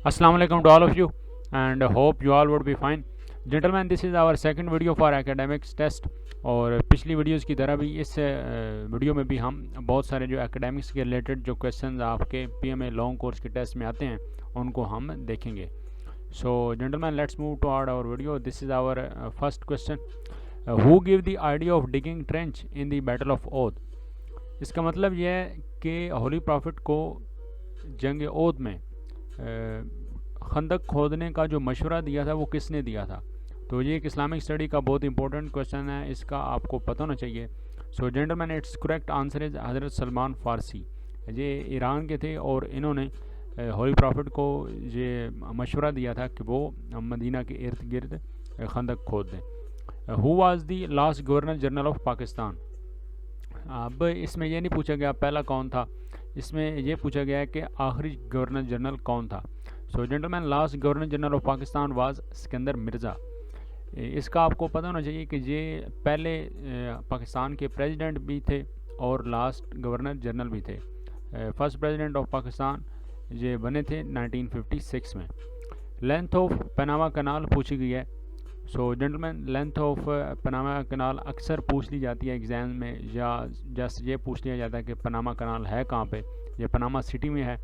Assalamu alaikum to all of you and hope you all would be fine. Gentlemen, this is our second video for academics test. اور پچھلی videos کی طرح بھی اس video میں بھی ہم بہت سارے جو اکیڈمکس کے ریلیٹڈ جو کویسچنز آپ کے P M A long course کے ٹیسٹ میں آتے ہیں ان کو ہم دیکھیں گے. So gentlemen let's move to our video. This is our first question. Who gave the idea of digging trench in the battle of Uhud. اس کا مطلب یہ ہے کہ ہولی پرافٹ کو جنگ اود میں خندق کھودنے کا جو مشورہ دیا تھا وہ کس نے دیا تھا. تو یہ ایک اسلامک اسٹڈی کا بہت امپورٹنٹ کویسچن ہے, اس کا آپ کو پتہ ہونا چاہیے. So gentlemen it's correct answer is حضرت سلمان فارسی. یہ ایران کے تھے اور انہوں نے ہولی پرافٹ کو یہ مشورہ دیا تھا کہ وہ مدینہ کے ارد گرد خندق کھود دیں. Who was the last governor general of Pakistan. اب اس میں یہ نہیں پوچھا گیا پہلا کون تھا, اس میں یہ پوچھا گیا ہے کہ آخری گورنر جنرل کون تھا. So gentlemen last governor general of Pakistan was Iskander Mirza. اس کا آپ کو پتہ ہونا چاہیے کہ یہ پہلے پاکستان کے پریزیڈنٹ بھی تھے اور لاسٹ گورنر جنرل بھی تھے. فرسٹ پریزیڈنٹ آف پاکستان یہ بنے تھے 1956 میں. لینتھ آف پناما کنال پوچھی گئی ہے. So gentlemen length of Panama canal اکثر پوچھ لی جاتی ہے ایگزام میں, یا جسٹ یہ پوچھ لیا جاتا ہے کہ پناما کنال ہے کہاں پہ. یہ پناما سٹی میں ہے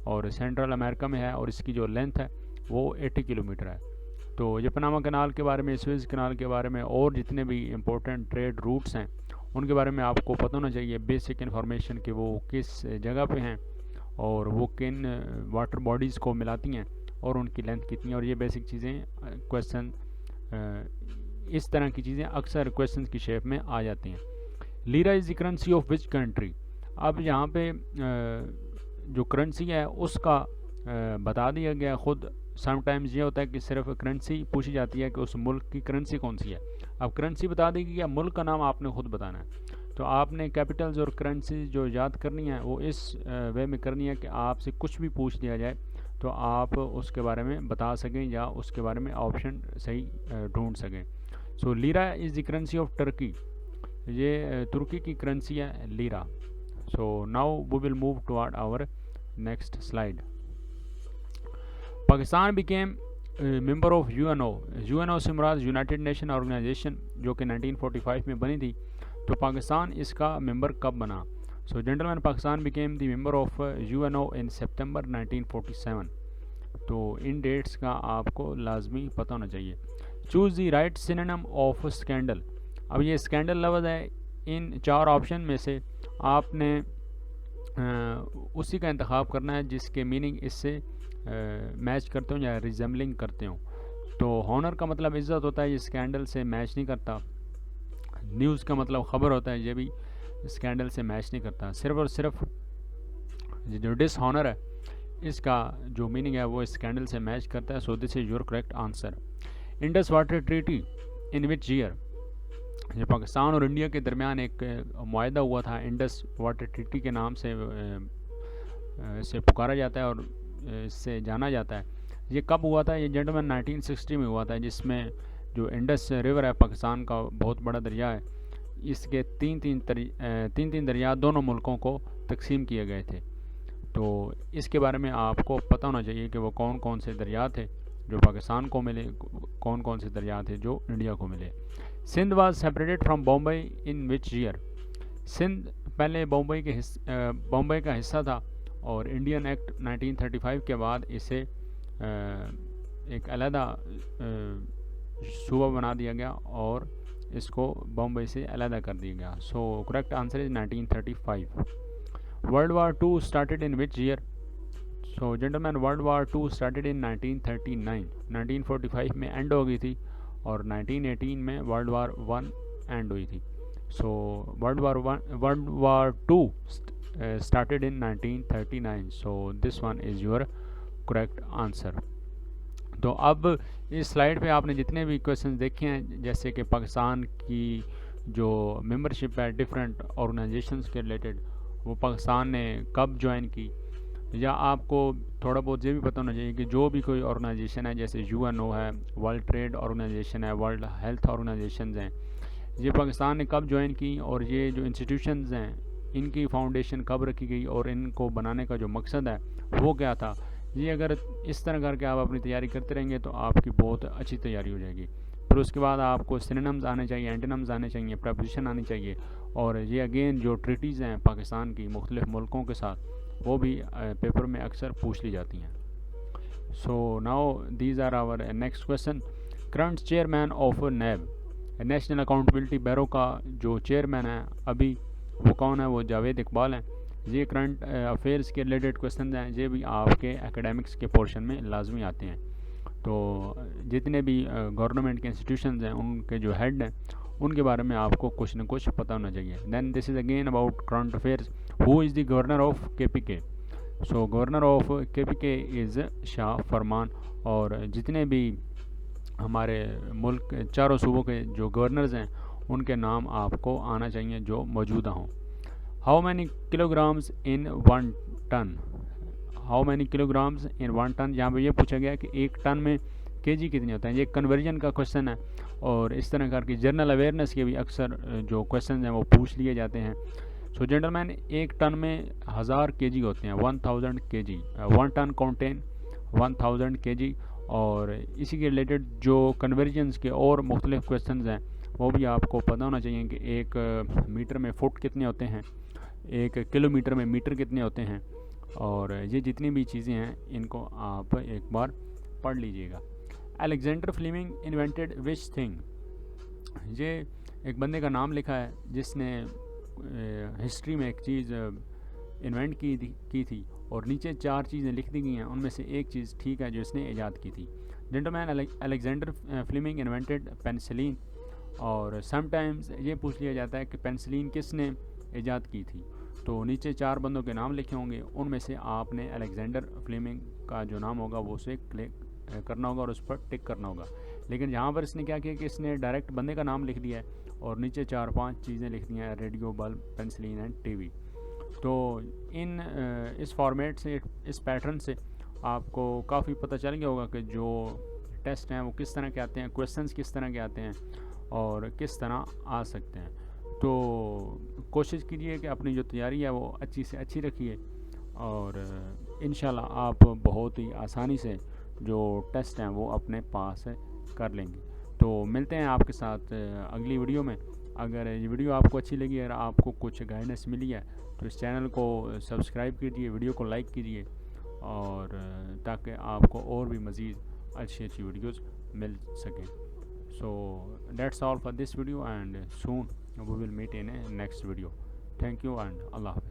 اور سینٹرل امریکہ میں ہے, اور اس کی جو لینتھ ہے وہ 80 کلومیٹر ہے. تو یہ پناما کنال کے بارے میں, سویز کنال کے بارے میں اور جتنے بھی امپورٹنٹ ٹریڈ روٹس ہیں ان کے بارے میں آپ کو پتہ ہونا چاہیے بیسک انفارمیشن کہ وہ کس جگہ پہ ہیں اور وہ کن واٹر باڈیز کو ملاتی ہیں اور ان کی لینتھ کتنی ہے. اور یہ بیسک چیزیں کویسچن اس طرح کی چیزیں اکثر کویسچنز کی شیپ میں آ جاتی ہیں. Lira is the currency of which country. اب یہاں پہ جو کرنسی ہے اس کا بتا دیا گیا خود. سم ٹائمز یہ ہوتا ہے کہ صرف کرنسی پوچھی جاتی ہے کہ اس ملک کی کرنسی کون سی ہے. اب کرنسی بتا دے گی یا ملک کا نام آپ نے خود بتانا ہے. تو آپ نے کیپٹلز اور کرنسی جو یاد کرنی ہے وہ اس وے میں کرنی ہے کہ آپ سے کچھ بھی پوچھ لیا جائے تو آپ اس کے بارے میں بتا سکیں یا اس کے بارے میں آپشن صحیح ڈھونڈ سکیں. So lira is the currency of Turkey. یہ ترکی کی کرنسی ہے lira. So now we will move toward our next slide. Pakistan became member of U N O. U N O سے مراد یونائٹڈ نیشن آرگنائزیشن جو کہ 1945 میں بنی تھی. تو پاکستان اس کا ممبر کب بنا. So gentlemen Pakistan became the member of U N O in September 1947. تو ان ڈیٹس کا آپ کو لازمی پتہ ہونا چاہیے. Choose the right synonym of scandal. اب یہ اسکینڈل لفظ ہے, ان چار آپشن میں سے آپ نے اسی کا انتخاب کرنا ہے جس کے میننگ اس سے میچ کرتے ہوں یا ریزمبلنگ کرتے ہوں. تو ہانر کا مطلب عزت ہوتا ہے, یہ اسکینڈل سے میچ نہیں کرتا. نیوز کا مطلب خبر ہوتا ہے, یہ بھی اسکینڈل سے میچ نہیں کرتا. صرف اور صرف جو ڈس ہانر ہے اس کا جو میننگ ہے وہ اسکینڈل سے میچ کرتا ہے. So this is your correct answer. Indus water treaty in which year. یہ پاکستان اور انڈیا کے درمیان ایک معاہدہ ہوا تھا انڈس واٹر ٹریٹی کے نام سے اسے پکارا جاتا ہے اور اس سے جانا جاتا ہے. یہ کب ہوا تھا؟ یہ جنٹلمین 1960 میں ہوا تھا, جس میں جو انڈس ریور ہے پاکستان کا بہت بڑا دریا ہے, اس کے تین دریا دونوں ملکوں کو تقسیم کیے گئے تھے. تو اس کے بارے میں آپ کو پتہ ہونا چاہیے کہ وہ کون کون سے دریا تھے جو پاکستان کو ملے, کون کون سے دریا تھے جو انڈیا کو ملے. Sindh was separated from Bombay in which year. Sindh پہلے بامبئی کا حصہ تھا اور انڈین ایکٹ 1935 کے بعد اسے ایک علیحدہ صوبہ بنا دیا گیا اور اس کو بامبئی سے علیحدہ کر دیا گیا. So correct answer is 1935. World war 2 started in which year. So gentlemen world war 2 started in 1939. 1945 میں اینڈ ہو گئی تھی اور 1918 میں ورلڈ وار 1 اینڈ ہوئی تھی. So world war 2 started in 1939. So this one is your correct answer. تو اب اس slide پہ آپ نے جتنے بھی کویسچنز دیکھے ہیں, جیسے کہ پاکستان کی جو ممبرشپ ہے ڈفرینٹ آرگنائزیشنز کے ریلیٹڈ, وہ پاکستان نے کب جوائن کی, یا آپ کو تھوڑا بہت یہ بھی پتہ ہونا چاہیے کہ جو بھی کوئی آرگنائزیشن ہے جیسے یو این او ہے, ورلڈ ٹریڈ آرگنائزیشن ہے, ورلڈ ہیلتھ آرگنائزیشنز ہیں, یہ پاکستان نے کب جوائن کی, اور یہ جو انسٹیٹیوشنز ہیں ان کی فاؤنڈیشن کب رکھی گئی, اور ان کو بنانے کا جو مقصد ہے وہ کیا تھا. یہ اگر اس طرح کر کے آپ اپنی تیاری کرتے رہیں گے تو آپ کی بہت اچھی تیاری ہو جائے گی. پھر اس کے بعد آپ کو سینونمز آنے چاہیے, اینٹینمز آنے چاہیے, پریپوزیشن آنی چاہیے, اور یہ اگین جو ٹریٹیز ہیں پاکستان کی مختلف ملکوں کے ساتھ وہ بھی پیپر میں اکثر پوچھ لی جاتی ہیں. So now these are our next question. Current chairman of NAB, National Accountability Bureau کا جو چیئرمین ہے ابھی وہ کون ہے؟ وہ جاوید اقبال ہیں. یہ کرنٹ افیئرس کے ریلیٹڈ کویشچنز ہیں, یہ بھی آپ کے اکیڈمکس کے پورشن میں لازمی آتے ہیں. تو جتنے بھی گورنمنٹ کے انسٹیٹیوشنز ہیں ان کے جو ہیڈ ہیں ان کے بارے میں آپ کو کچھ نہ کچھ پتہ ہونا چاہیے. Then this is again about current affairs. Who is the governor of K P کے؟ سو گورنر آف کے پی کے از شاہ فرمان. اور جتنے بھی ہمارے ملک چاروں صوبوں کے جو گورنرز ہیں ان کے نام آپ کو آنا چاہیے جو موجودہ ہوں. How many kilograms in 1 ton? How many kilograms in 1 ton? یہاں پہ یہ پوچھا گیا کہ ایک ٹن میں کے جی کتنے ہوتے ہیں. یہ کنورژن کا کویشچن ہے, اور اس طرح کر کے جنرل اویئرنیس کے بھی اکثر جو کویشچنز ہیں وہ پوچھ لیے جاتے ہیں. سو جنرل مین, ایک ٹن میں 1000 کے جی ہوتے ہیں, 1000 کے جی. 1 ٹن کونٹین 1000 کے جی. اور اسی کے ریلیٹڈ جو کنورژنس کے اور مختلف کویشچنز ہیں وہ بھی آپ کو پتہ ہونا چاہیے کہ ایک میٹر میں فٹ کتنے ہوتے ہیں, ایک کلو میٹر میں میٹر کتنے ہوتے ہیں, اور یہ جتنی بھی چیزیں ہیں ان کو آپ ایک بار پڑھ لیجئے گا. الیگزینڈر فلیمنگ انوینٹڈ وچ تھنگ؟ یہ ایک بندے کا نام لکھا ہے جس نے ہسٹری میں ایک چیز انوینٹ کی تھی, اور نیچے 4 چیزیں لکھ دی گئی ہیں, ان میں سے ایک چیز ٹھیک ہے جو اس نے ایجاد کی تھی. Gentlemen, Alexander Fleming invented penicillin. اور سم ٹائمز یہ پوچھ لیا جاتا ہے کہ پینسلین کس نے ایجاد کی تھی, تو نیچے 4 بندوں کے نام لکھے ہوں گے, ان میں سے آپ نے الیگزینڈر فلیمنگ کا جو نام ہوگا وہ اسے کلک کرنا ہوگا اور اس پر ٹک کرنا ہوگا. لیکن یہاں پر اس نے کیا کیا کہ اس نے ڈائریکٹ بندے کا نام لکھ دیا ہے اور نیچے 4-5 چیزیں لکھ دی ہیں, radio, bulb, penicillin and T V. تو اس فارمیٹ سے, اس پیٹرن سے آپ کو کافی پتہ چل گیا ہوگا کہ جو ٹیسٹ ہیں وہ کس طرح کے آتے ہیں, کویشچنس کس طرح کے آتے ہیں اور کس طرح آ سکتے ہیں. تو کوشش کیجیے کہ اپنی جو تیاری ہے وہ اچھی سے اچھی رکھیے, اور انشاءاللہ آپ بہت ہی آسانی سے جو ٹیسٹ ہیں وہ اپنے پاس کر لیں گے. تو ملتے ہیں آپ کے ساتھ اگلی ویڈیو میں. اگر یہ ویڈیو آپ کو اچھی لگی, اگر آپ کو کچھ گائیڈنس ملی ہے تو اس چینل کو سبسکرائب کیجیے, ویڈیو کو لائک کیجیے, اور تاکہ آپ کو اور بھی مزید اچھی ویڈیوز مل سکیں. So that's all for this video, and soon we will meet in a next video. Thank you and Allah Hafiz.